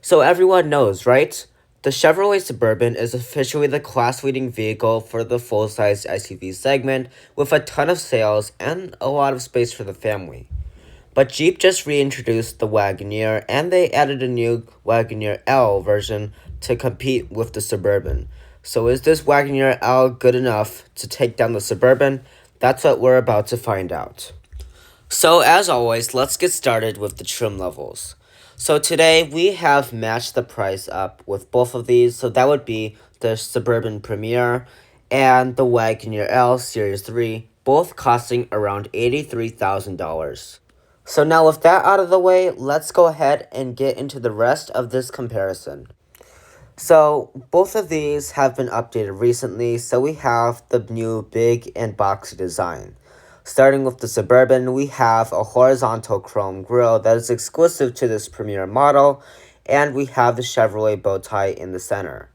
So everyone knows, right? The Chevrolet Suburban is officially the class-leading vehicle for the full-size SUV segment with a ton of sales and a lot of space for the family. But Jeep just reintroduced the Wagoneer and they added a new Wagoneer L version to compete with the Suburban. So is this Wagoneer L good enough to take down the Suburban? That's what we're about to find out. So as always, let's get started with the trim levels. So today we have matched the price up with both of these. So that would be the Suburban Premier and the Wagoneer L Series 3, both costing around $83,000. So now with that out of the way, let's go ahead and get into the rest of this comparison. So both of these have been updated recently, so we have the new big and boxy design. Starting with the Suburban, we have a horizontal chrome grille that is exclusive to this Premier model, and we have the Chevrolet bow tie in the center.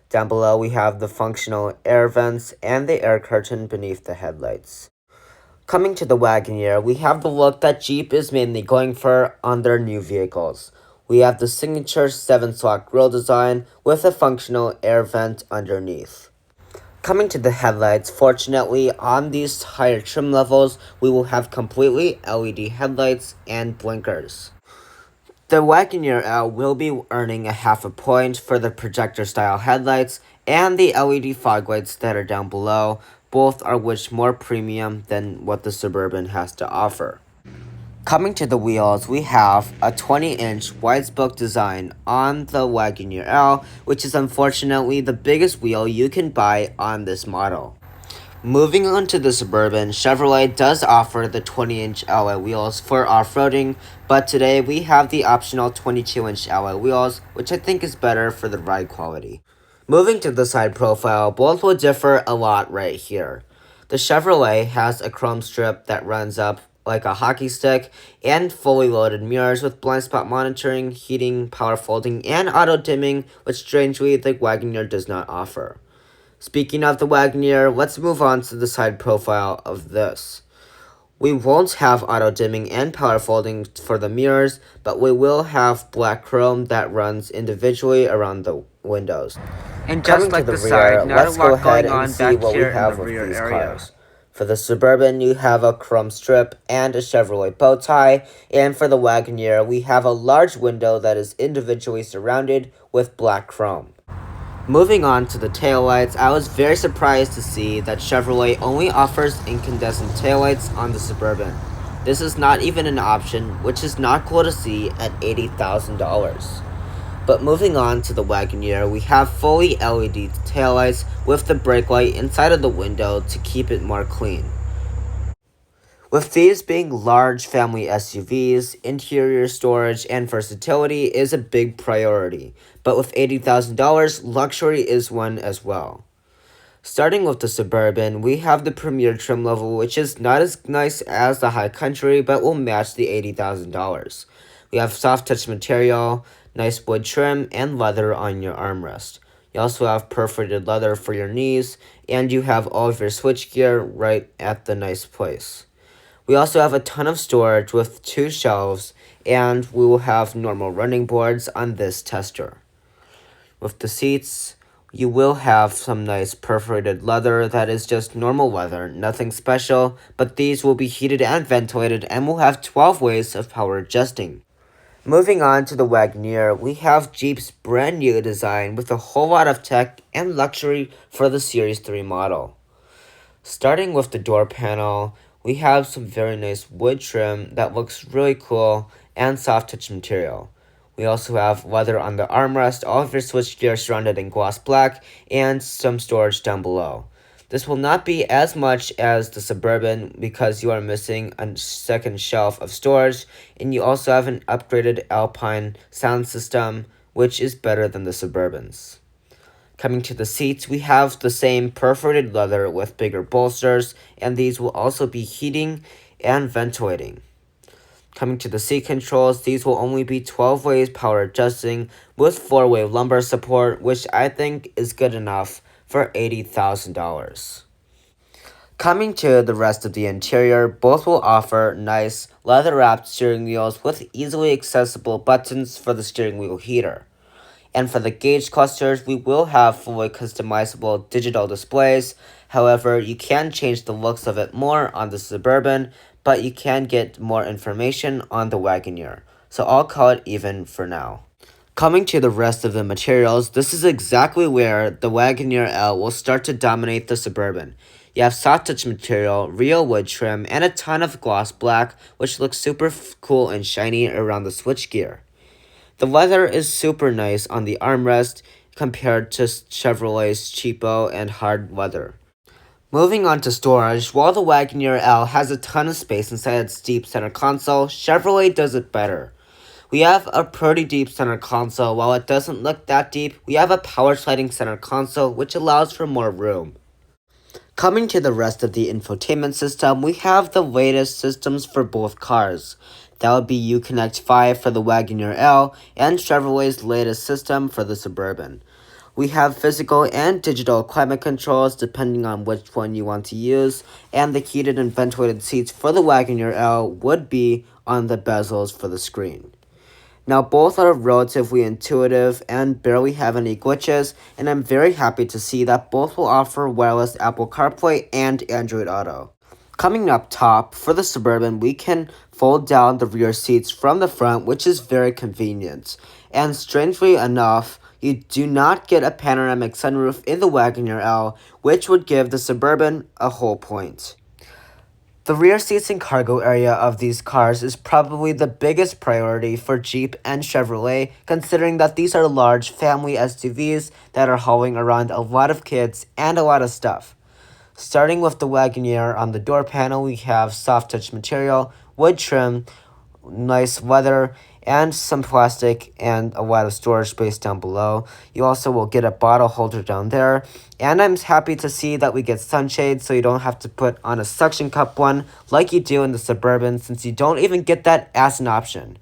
Down below, we have the functional air vents and the air curtain beneath the headlights. Coming to the Wagoneer, we have the look that Jeep is mainly going for on their new vehicles. We have the signature 7-slot grille design with a functional air vent underneath. Coming to the headlights, fortunately, on these higher trim levels, we will have completely LED headlights and blinkers. The Wagoneer L will be earning a half a point for the projector-style headlights and the LED fog lights that are down below, both are much more premium than what the Suburban has to offer. Coming to the wheels, we have a 20-inch wide-spoke design on the Wagoneer L, which is unfortunately the biggest wheel you can buy on this model. Moving on to the Suburban, Chevrolet does offer the 20-inch alloy wheels for off-roading, but today we have the optional 22-inch alloy wheels, which I think is better for the ride quality. Moving to the side profile, both will differ a lot right here. The Chevrolet has a chrome strip that runs up like a hockey stick and fully loaded mirrors with blind spot monitoring, heating, power folding, and auto dimming, which strangely the Wagoneer does not offer. Speaking of the Wagoneer, let's move on to the side profile of this. We won't have auto dimming and power folding for the mirrors, but we will have black chrome that runs individually around the windows. And just like the side, let's go ahead and see what we have with these cars. For the Suburban, you have a chrome strip and a Chevrolet bow tie, and for the Wagoneer, we have a large window that is individually surrounded with black chrome. Moving on to the taillights, I was very surprised to see that Chevrolet only offers incandescent taillights on the Suburban. This is not even an option, which is not cool to see at $80,000. But moving on to the Wagoneer, we have fully LED taillights with the brake light inside of the window to keep it more clean. With these being large family SUVs, interior storage and versatility is a big priority, but with $80,000, luxury is one as well. Starting with the Suburban, we have the Premier trim level, which is not as nice as the High Country, but will match the $80,000. We have soft touch material, nice wood trim, and leather on your armrest. You also have perforated leather for your knees, and you have all of your switchgear right at the nice place. We also have a ton of storage with 2 shelves, and we will have normal running boards on this tester. With the seats, you will have some nice perforated leather that is just normal leather, nothing special, but these will be heated and ventilated and will have 12 ways of power adjusting. Moving on to the Wagoneer, we have Jeep's brand new design with a whole lot of tech and luxury for the Series 3 model. Starting with the door panel, we have some very nice wood trim that looks really cool and soft touch material. We also have leather on the armrest, all of your switchgear surrounded in gloss black, and some storage down below. This will not be as much as the Suburban because you are missing a second shelf of storage, and you also have an upgraded Alpine sound system, which is better than the Suburbans. Coming to the seats, we have the same perforated leather with bigger bolsters, and these will also be heating and ventilating. Coming to the seat controls, these will only be 12 ways power adjusting with 4-way lumbar support, which I think is good enough for $80,000. Coming to the rest of the interior, both will offer nice leather-wrapped steering wheels with easily accessible buttons for the steering wheel heater. And for the gauge clusters, we will have fully customizable digital displays. However, you can change the looks of it more on the Suburban, but you can get more information on the Wagoneer. So I'll call it even for now. Coming to the rest of the materials, this is exactly where the Wagoneer L will start to dominate the Suburban. You have soft touch material, real wood trim, and a ton of gloss black, which looks super cool and shiny around the switchgear. The leather is super nice on the armrest compared to Chevrolet's cheapo and hard leather. Moving on to storage, while the Wagoneer L has a ton of space inside its deep center console, Chevrolet does it better. We have a pretty deep center console. While it doesn't look that deep, we have a power sliding center console which allows for more room. Coming to the rest of the infotainment system, we have the latest systems for both cars. That would be Uconnect 5 for the Wagoneer L and Chevrolet's latest system for the Suburban. We have physical and digital climate controls depending on which one you want to use, and the heated and ventilated seats for the Wagoneer L would be on the bezels for the screen. Now both are relatively intuitive and barely have any glitches, and I'm very happy to see that both will offer wireless Apple CarPlay and Android Auto. Coming up top, for the Suburban, we can fold down the rear seats from the front, which is very convenient. And strangely enough, you do not get a panoramic sunroof in the Wagoneer L, which would give the Suburban a whole point. The rear seats and cargo area of these cars is probably the biggest priority for Jeep and Chevrolet, considering that these are large family SUVs that are hauling around a lot of kids and a lot of stuff. Starting with the Wagoneer, on the door panel we have soft touch material, wood trim, nice leather, and some plastic and a lot of storage space down below. You also will get a bottle holder down there, and I'm happy to see that we get sunshades so you don't have to put on a suction cup one like you do in the Suburban, since you don't even get that as an option.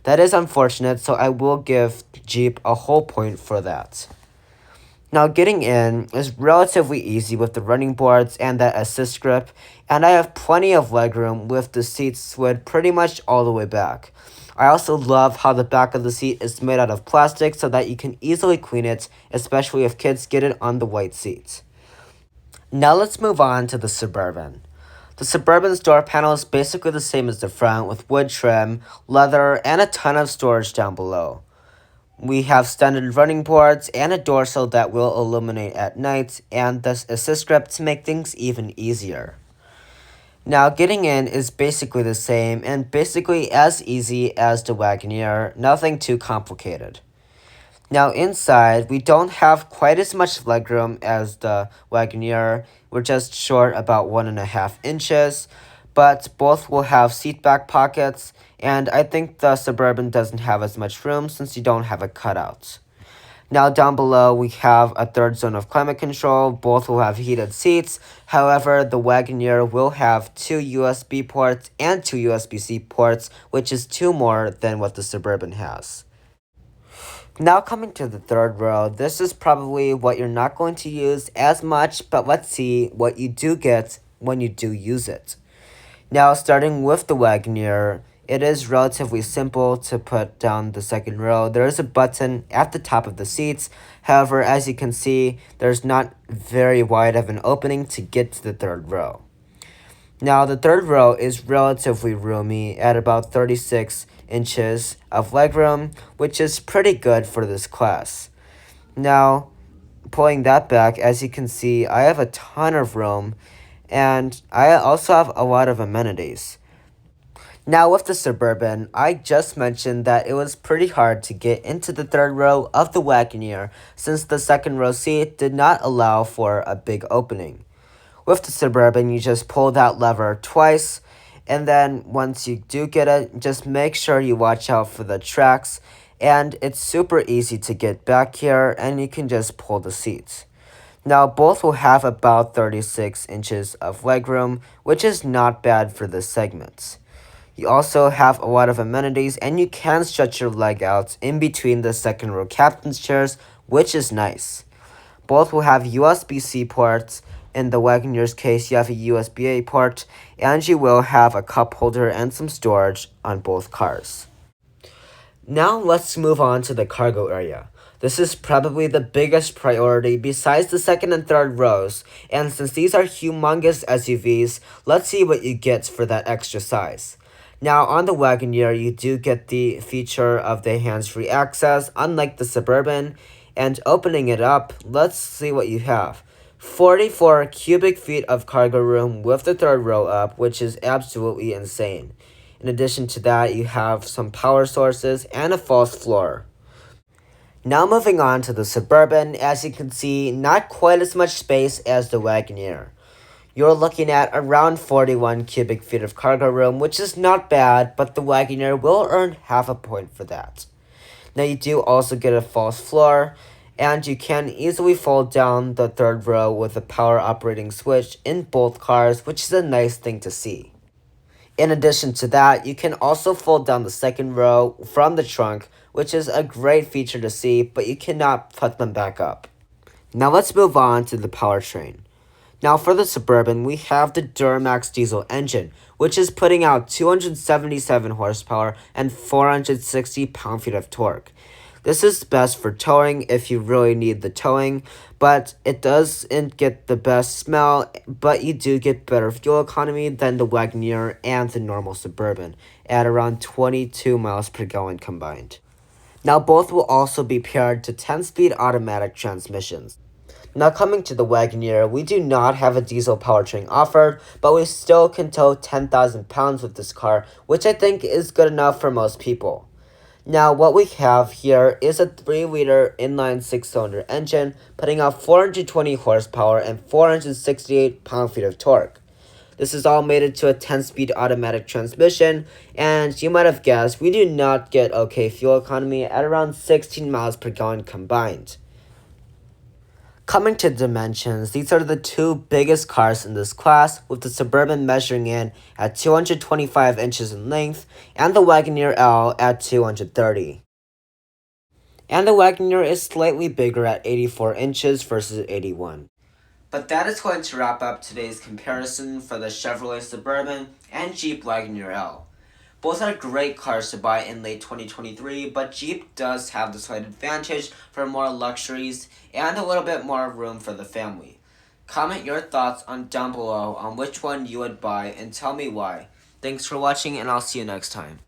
That is unfortunate, so I will give Jeep a whole point for that. Now getting in is relatively easy with the running boards and that assist grip, and I have plenty of legroom with the seats slid pretty much all the way back. I also love how the back of the seat is made out of plastic so that you can easily clean it, especially if kids get it on the white seats. Now let's move on to the Suburban. The Suburban's door panel is basically the same as the front, with wood trim, leather, and a ton of storage down below. We have standard running boards and a door sill that will illuminate at night, and the assist grip to make things even easier. Now getting in is basically the same and basically as easy as the Wagoneer, nothing too complicated. Now inside, we don't have quite as much legroom as the Wagoneer, we're just short about 1.5 inches, but both will have seat back pockets, and I think the Suburban doesn't have as much room since you don't have a cutout. Now down below we have a third zone of climate control, both will have heated seats, however the Wagoneer will have 2 USB ports and 2 USB-C ports, which is 2 more than what the Suburban has. Now coming to the third row, this is probably what you're not going to use as much, but let's see what you do get when you do use it. Now starting with the Wagoneer, it is relatively simple to put down the second row. There is a button at the top of the seats. However, as you can see, there's not very wide of an opening to get to the third row. Now, the third row is relatively roomy at about 36 inches of legroom, which is pretty good for this class. Now, pulling that back, as you can see, I have a ton of room, and I also have a lot of amenities. Now with the Suburban, I just mentioned that it was pretty hard to get into the third row of the Wagoneer since the second row seat did not allow for a big opening. With the Suburban, you just pull that lever twice, and then once you do get it, just make sure you watch out for the tracks, and it's super easy to get back here, and you can just pull the seats. Now both will have about 36 inches of legroom, which is not bad for this segment. You also have a lot of amenities, and you can stretch your leg out in between the second row captain's chairs, which is nice. Both will have USB-C ports, In the Wagoneer's case, you have a USB-A port, and you will have a cup holder and some storage on both cars. Now let's move on to the cargo area. This is probably the biggest priority besides the second and third rows, and since these are humongous SUVs, let's see what you get for that extra size. Now on the Wagoneer, you do get the feature of the hands-free access, unlike the Suburban, and opening it up, let's see what you have. 44 cubic feet of cargo room with the third row up, which is absolutely insane. In addition to that, you have some power sources and a false floor. Now moving on to the Suburban, as you can see, not quite as much space as the Wagoneer. You're looking at around 41 cubic feet of cargo room, which is not bad, but the Wagoneer will earn half a point for that. Now you do also get a false floor, and you can easily fold down the third row with a power operating switch in both cars, which is a nice thing to see. In addition to that, you can also fold down the second row from the trunk, which is a great feature to see, but you cannot put them back up. Now let's move on to the powertrain. Now for the Suburban, we have the Duramax diesel engine, which is putting out 277 horsepower and 460 pound-feet of torque. This is best for towing if you really need the towing, but it doesn't get the best smell, but you do get better fuel economy than the Wagoneer and the normal Suburban, at around 22 miles per gallon combined. Now both will also be paired to 10-speed automatic transmissions. Now coming to the Wagoneer, we do not have a diesel powertrain offered, but we still can tow 10,000 pounds with this car, which I think is good enough for most people. Now what we have here is a 3-liter inline 6-cylinder engine, putting out 420 horsepower and 468 pound-feet of torque. This is all mated to a 10-speed automatic transmission, and you might have guessed, we do not get okay fuel economy at around 16 miles per gallon combined. Coming to dimensions, these are the two biggest cars in this class, with the Suburban measuring in at 225 inches in length and the Wagoneer L at 230. And the Wagoneer is slightly bigger at 84 inches versus 81. But that is going to wrap up today's comparison for the Chevrolet Suburban and Jeep Wagoneer L. Both are great cars to buy in late 2023, but Jeep does have the slight advantage for more luxuries and a little bit more room for the family. Comment your thoughts down below on which one you would buy and tell me why. Thanks for watching, and I'll see you next time.